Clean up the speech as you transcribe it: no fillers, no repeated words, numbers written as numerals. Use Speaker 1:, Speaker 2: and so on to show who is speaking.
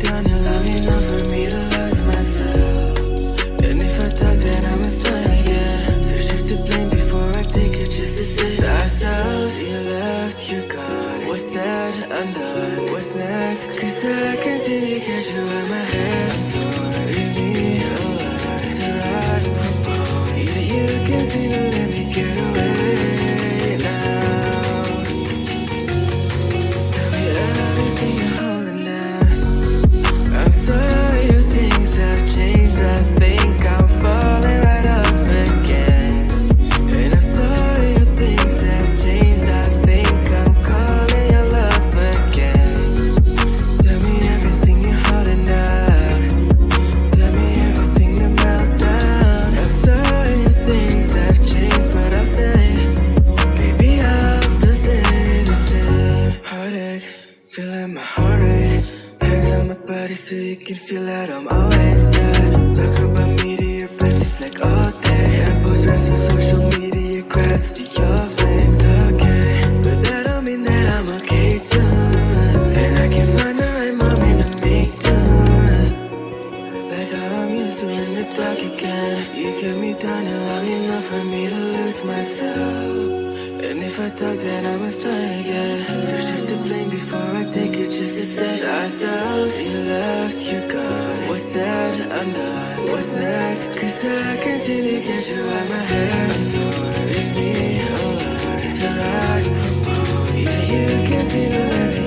Speaker 1: down long enough for me to lose myself. And if I talk, then I must try again. So shift the blame before I take it, just to save ourselves. You left, you're gone. What's said, undone. What's next? Cause I continue to catch you in my head. Torn, leave me alone to ride from bone. Either you can see to let me get away now. Tell me everything you're holding down. I'm sorry if things have changed. I think I'm falling right off again. And I'm sorry if things have changed. I think I'm calling your love again. Tell me everything you're holding down. Tell me everything to melt down. I'm sorry if things have changed, but I'll stay. Baby, I'll still stay the same. Heartache, feeling my heart rate. Hands on my body so you can feel that I'm always there. Talk about me to your besties like all day. And post rest on social media, grabs to your face. Okay, but that don't mean that I'm okay too. And I can find the right moment to make do. Like how I'm used to in the dark again. You kept me down long enough for me to lose myself. And if I talk, then I must try again. So shift the blame before I take it, just to save ourselves. You left, you're gone. What's said, undone. What's next? Cause I continue to get you out my head. Torn, leave me alone to ride from bone. Either you can see to let me